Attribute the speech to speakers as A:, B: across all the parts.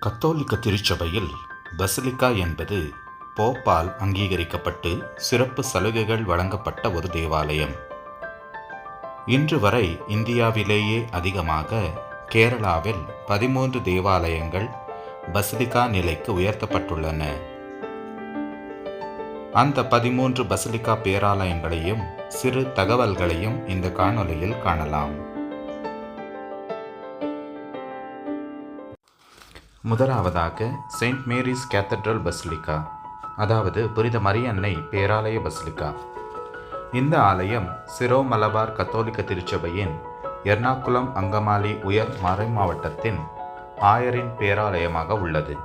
A: கத்தோலிக்க திருச்சபையில் பசிலிக்கா என்பது போப்பால் அங்கீகரிக்கப்பட்டு சிறப்பு சலுகைகள் வழங்கப்பட்ட ஒரு தேவாலயம். இன்று வரை இந்தியாவிலேயே அதிகமாக கேரளாவில் 13 தேவாலயங்கள் பசிலிக்கா நிலைக்கு உயர்த்தப்பட்டுள்ளன. அந்த 13 பசிலிக்கா பேராலயங்களையும் சிறு தகவல்களையும் இந்த காணொளியில் காணலாம். முதலாவதாக செயின்ட் மேரிஸ் கேத்தட்ரல் பசிலிக்கா, அதாவது புனித மரியன்னை பேராலய பசிலிக்கா. இந்த ஆலயம் சிரோ மலபார் கத்தோலிக்க திருச்சபையின் எர்ணாகுளம் அங்கமாலி உயர் மறைமாவட்டத்தின் ஆயரின் பேராலயமாக உள்ளது.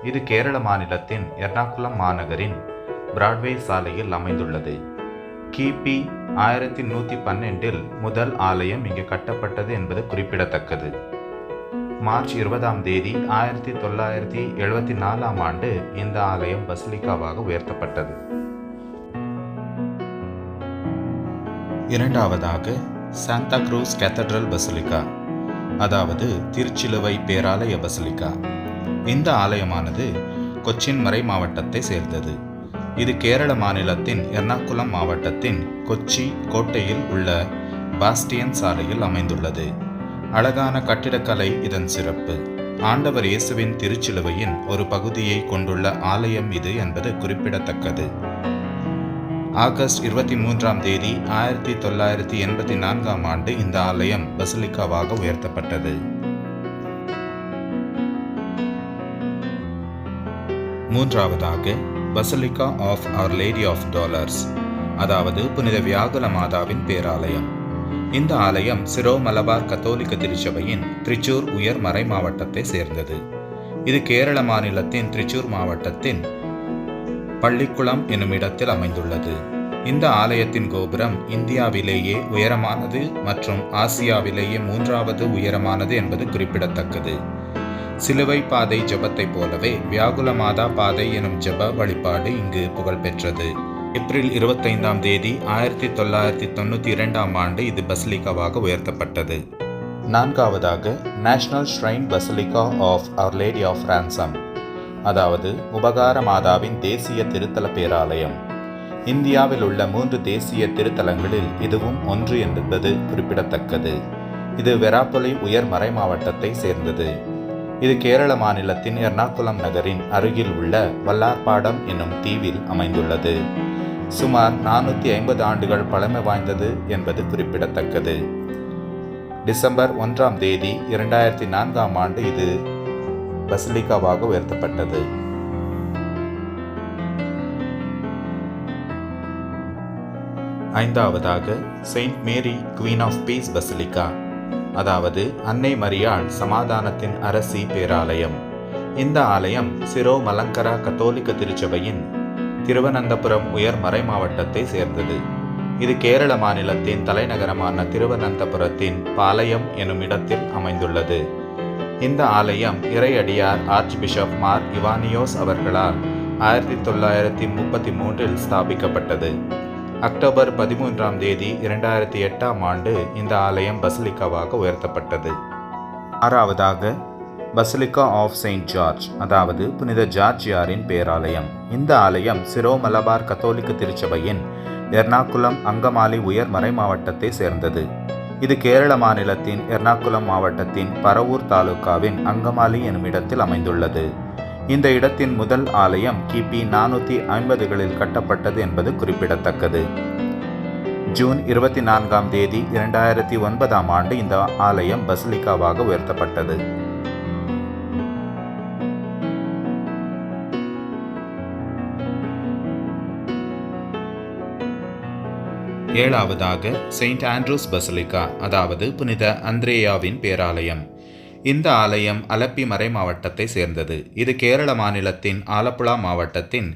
A: இது கேரள மாநிலத்தின் எர்ணாகுளம் மாநகரின் பிராட்வே சாலையில் அமைந்துள்ளது. கிபி 1112 முதல் ஆலயம் இங்கு கட்டப்பட்டது என்பது குறிப்பிடத்தக்கது. மார்ச் 20 1974 இந்த ஆலயம் பசிலிக்காவாக உயர்த்தப்பட்டது. இரண்டாவதாக சாந்தா குரூஸ் கேத்தட்ரல் பசிலிக்கா, அதாவது திருச்சிலுவை பேராலய பசிலிக்கா. இந்த ஆலயமானது கொச்சின் மறை மாவட்டத்தை சேர்ந்தது. இது கேரள மாநிலத்தின் எர்ணாகுளம் மாவட்டத்தின் கொச்சி கோட்டையில் உள்ள பாஸ்டியன் சாலையில் அமைந்துள்ளது. அழகான கட்டிடக்கலை இதன் சிறப்பு. ஆண்டவர் இயேசுவின் திருச்சிலுவையின் ஒரு பகுதியை கொண்டுள்ள ஆலயம் இது என்பது குறிப்பிடத்தக்கது. ஆகஸ்ட் 23 1984 இந்த ஆலயம் பசிலிக்காவாக உயர்த்தப்பட்டது. மூன்றாவதாக basilica of Our Lady of Dolours, அதாவது புனித வியாகுல மாதாவின் பேராலயம். இந்த ஆலயம் சிரோ மலபார் கத்தோலிக்க திருச்சபையின் திரிச்சூர் உயர் மறை மாவட்டத்தை சேர்ந்தது. இது கேரள மாநிலத்தின் திரிச்சூர் மாவட்டத்தின் பள்ளிக்குளம் என்னும் இடத்தில் அமைந்துள்ளது. இந்த ஆலயத்தின் கோபுரம் இந்தியாவிலேயே உயரமானது மற்றும் ஆசியாவிலேயே 3வது உயரமானது என்பது குறிப்பிடத்தக்கது. சிலுவை பாதை ஜெபத்தை போலவே வியாகுல மாதா பாதை எனும் ஜெப வழிபாடு இங்கு புகழ்பெற்றது. ஏப்ரல் 25 1992 இது பசிலிக்காவாக உயர்த்தப்பட்டது. நான்காவதாக National Shrine Basilica of Our Lady of Ransom, அதாவது உபகார மாதாவின் தேசிய திருத்தல பேராலயம். இந்தியாவில் உள்ள 3 தேசிய திருத்தலங்களில் இதுவும் ஒன்று என்பது குறிப்பிடத்தக்கது. இது வெராப்பொலி உயர் மறை மாவட்டத்தை சேர்ந்தது. இது கேரள மாநிலத்தின் எர்ணாகுளம் நகரின் அருகில் உள்ள வல்லார்பாடம் என்னும் தீவில் அமைந்துள்ளது. சுமார் 450 ஆண்டுகள் பழமை வாய்ந்தது என்பது குறிப்பிடத்தக்கது. டிசம்பர் 1 2004 இது பசிலிக்காவாக உயர்த்தப்பட்டது. ஐந்தாவதாக Saint Mary Queen of Peace Basilica, அதாவது அன்னை மரியாள் சமாதானத்தின் அரசி பேராலயம். இந்த ஆலயம் சிரோ மலங்கரா கத்தோலிக்க திருச்சபையின் திருவனந்தபுரம் உயர் மறை மாவட்டத்தை சேர்ந்தது. இது கேரள மாநிலத்தின் தலைநகரமான திருவனந்தபுரத்தின் பாளையம் எனும் இடத்தில் அமைந்துள்ளது. இந்த ஆலயம் இறையடியார் ஆர்ச் பிஷப் மார் இவானியோஸ் அவர்களால் 1933 ஸ்தாபிக்கப்பட்டது. அக்டோபர் 13 2008 இந்த ஆலயம் பசிலிக்காவாக உயர்த்தப்பட்டது. ஆறாவதாக பசிலிக்கா ஆஃப் செயின்ட் ஜார்ஜ், அதாவது புனித ஜார்ஜியாரின் பேராலயம். இந்த ஆலயம் சிரோ மலபார் கத்தோலிக்க திருச்சபையின் எர்ணாகுளம் அங்கமாலி உயர் மறை மாவட்டத்தை சேர்ந்தது. இது கேரள மாநிலத்தின் எர்ணாகுளம் மாவட்டத்தின் பரவூர் தாலுகாவின் அங்கமாலி எனும் இடத்தில் அமைந்துள்ளது. இந்த இடத்தின் முதல் ஆலயம் கிபி 450களில் கட்டப்பட்டது என்பது குறிப்பிடத்தக்கது. ஜூன் 24 2009 இந்த ஆலயம் பசிலிக்காவாக உயர்த்தப்பட்டது. ஏழாவதாக செயின்ட் ஆண்ட்ரூஸ் பசிலிக்கா, அதாவது புனித அந்திரேயாவின் பேராலயம். இந்த ஆலயம் அலப்பி மறை மாவட்டத்தை சேர்ந்தது. இது கேரள மாநிலத்தின் ஆலப்புழா மாவட்டத்தின்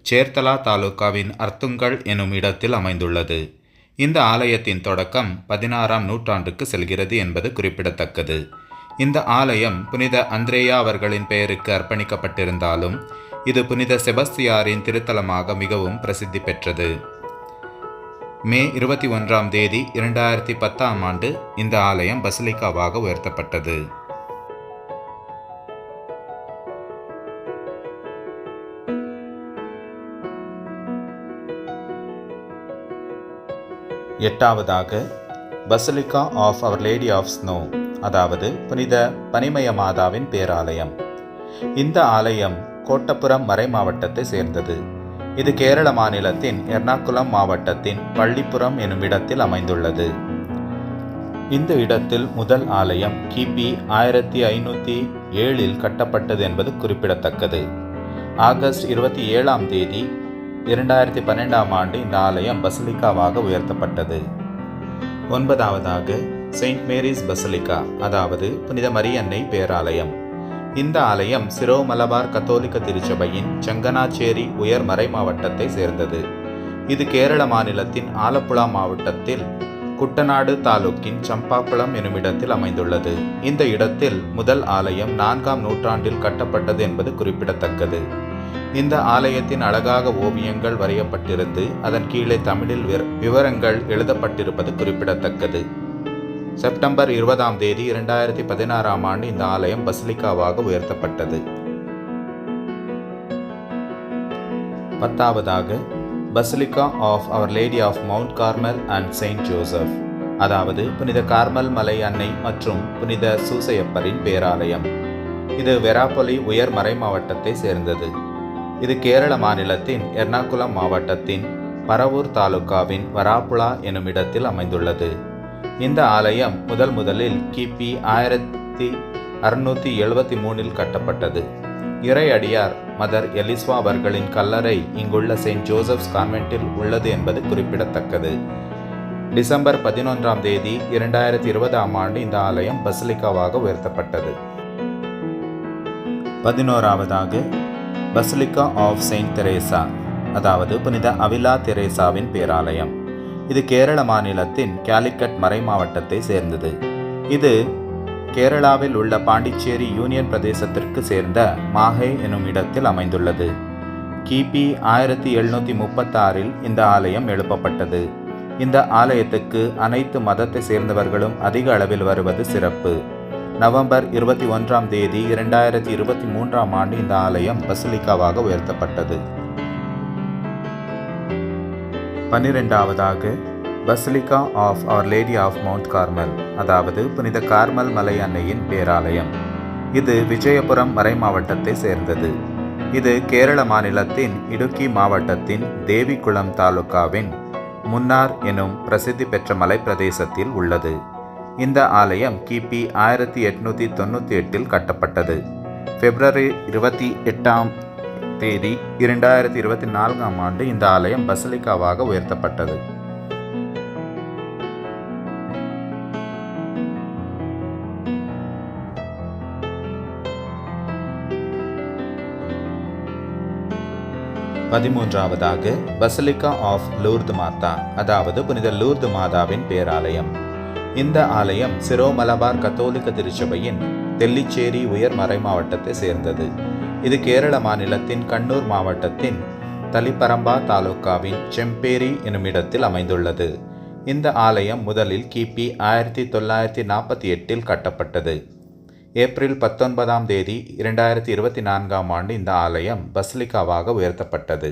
A: சேர்த்தலா தாலுகாவின் அர்த்துங்கல் எனும் இடத்தில் அமைந்துள்ளது. இந்த ஆலயத்தின் தொடக்கம் 16ஆம் நூற்றாண்டுக்கு செல்கிறது என்பது குறிப்பிடத்தக்கது. இந்த ஆலயம் புனித அந்திரேயா அவர்களின் பெயருக்கு அர்ப்பணிக்கப்பட்டிருந்தாலும் இது புனித செபஸ்தியாரின் திருத்தலமாக மிகவும் பிரசித்தி பெற்றது. மே 21 2010 இந்த ஆலயம் பசிலிக்காவாக உயர்த்தப்பட்டது. எட்டாவதாக basilica of Our Lady of Snow, அதாவது புனித பனிமய மாதாவின் பேராலயம். இந்த ஆலயம் கோட்டப்புறம் மறை மாவட்டத்தை சேர்ந்தது. இது கேரள மாநிலத்தின் எர்ணாகுளம் மாவட்டத்தின் பள்ளிப்புறம் எனும் இடத்தில் அமைந்துள்ளது. இந்த இடத்தில் முதல் ஆலயம் கிபி 1507 கட்டப்பட்டது என்பது குறிப்பிடத்தக்கது. ஆகஸ்ட் 27 2012 இந்த ஆலயம் பசிலிக்காவாக உயர்த்தப்பட்டது. ஒன்பதாவதாக செயின்ட் மேரிஸ் பசிலிக்கா, அதாவது புனித மரியன்னை பேராலயம். இந்த ஆலயம் சிரோ மலபார் கத்தோலிக்க திருச்சபையின் செங்கனாச்சேரி உயர் மறை மாவட்டத்தை சேர்ந்தது. இது கேரள மாநிலத்தின் ஆலப்புழா மாவட்டத்தில் குட்டநாடு தாலுக்கின் சம்பாக்குளம் எனும் இடத்தில் அமைந்துள்ளது. இந்த இடத்தில் முதல் ஆலயம் 4ஆம் நூற்றாண்டில் கட்டப்பட்டது என்பது குறிப்பிடத்தக்கது. இந்த ஆலயத்தின் அழகாக ஓவியங்கள் வரையப்பட்டிருந்து அதன் கீழே தமிழில் விவரங்கள் எழுதப்பட்டிருப்பது குறிப்பிடத்தக்கது. செப்டம்பர் 20 2016 இந்த ஆலயம் பசிலிக்காவாக உயர்த்தப்பட்டது. பத்தாவதாக basilica of Our Lady of Mount Carmel and Saint Joseph, அதாவது புனித கார்மல் மலை அன்னை மற்றும் புனித சூசையப்பரின் பேராலயம். இது வெராப்பொலி உயர் மறை மாவட்டத்தை சேர்ந்தது. இது கேரள மாநிலத்தின் எர்ணாகுளம் மாவட்டத்தின் பரவூர் தாலுகாவின் வராப்புழா எனும் இடத்தில் அமைந்துள்ளது. இந்த ஆலயம் முதலில் கிபி 1673 கட்டப்பட்டது. இறை அடியார் மதர் எலிஸ்வா அவர்களின் கல்லறை இங்குள்ள செயின்ட் ஜோசப்ஸ் கான்வென்ட்டில் உள்ளது என்பது குறிப்பிடத்தக்கது. டிசம்பர் 11 2020 இந்த ஆலயம் பசிலிக்காவாக உயர்த்தப்பட்டது. 11ஆவதாக பசிலிக்கா ஆஃப் செயின்ட் தெரேசா, அதாவது புனித அவிலா தெரேசாவின் பேராலயம். இது கேரள மாநிலத்தின் கேலிக்கட் மறை மாவட்டத்தை சேர்ந்தது. இது கேரளாவில் உள்ள பாண்டிச்சேரி யூனியன் பிரதேசத்திற்கு சேர்ந்த மாஹே எனும் இடத்தில் அமைந்துள்ளது. கிபி 1736 இந்த ஆலயம் எழுப்பப்பட்டது. இந்த ஆலயத்துக்கு அனைத்து மதத்தை சேர்ந்தவர்களும் அதிக அளவில் வருவது சிறப்பு. நவம்பர் 21 2023 இந்த ஆலயம் பசிலிக்காவாக உயர்த்தப்பட்டது. 12ஆவதாக basilica of Our Lady of Mount Carmel, அதாவது புனித கார்மல் மலை அன்னையின் பேராலயம். இது விஜயபுரம் மறை மாவட்டத்தை சேர்ந்தது. இது கேரள மாநிலத்தின் இடுக்கி மாவட்டத்தின் தேவிகுளம் தாலுகாவின் முன்னார் எனும் பிரசித்தி பெற்ற மலை பிரதேசத்தில் உள்ளது. இந்த ஆலயம் கிபி 1898 கட்டப்பட்டது. பிப்ரவரி 28 2024 இந்த ஆலயம் பசிலிக்காவாக உயர்த்தப்பட்டது. 13ஆவதாக பசிலிக்கா ஆஃப் லூர்து மாதா, அதாவது புனித லூர்து மாதாவின் பேராலயம். இந்த ஆலயம் சிரோ மலபார் கத்தோலிக்க திருச்சபையின் தெல்லிச்சேரி உயர் மறை மாவட்டத்தை சேர்ந்தது. இது கேரள மாநிலத்தின் கண்ணூர் மாவட்டத்தின் தலிப்பரம்பா தாலுகாவின் செம்பேரி எனும் இடத்தில் அமைந்துள்ளது. இந்த ஆலயம் முதலில் கிபி 1948 கட்டப்பட்டது. ஏப்ரல் 19 2024 இந்த ஆலயம் பசிலிக்காவாக உயர்த்தப்பட்டது.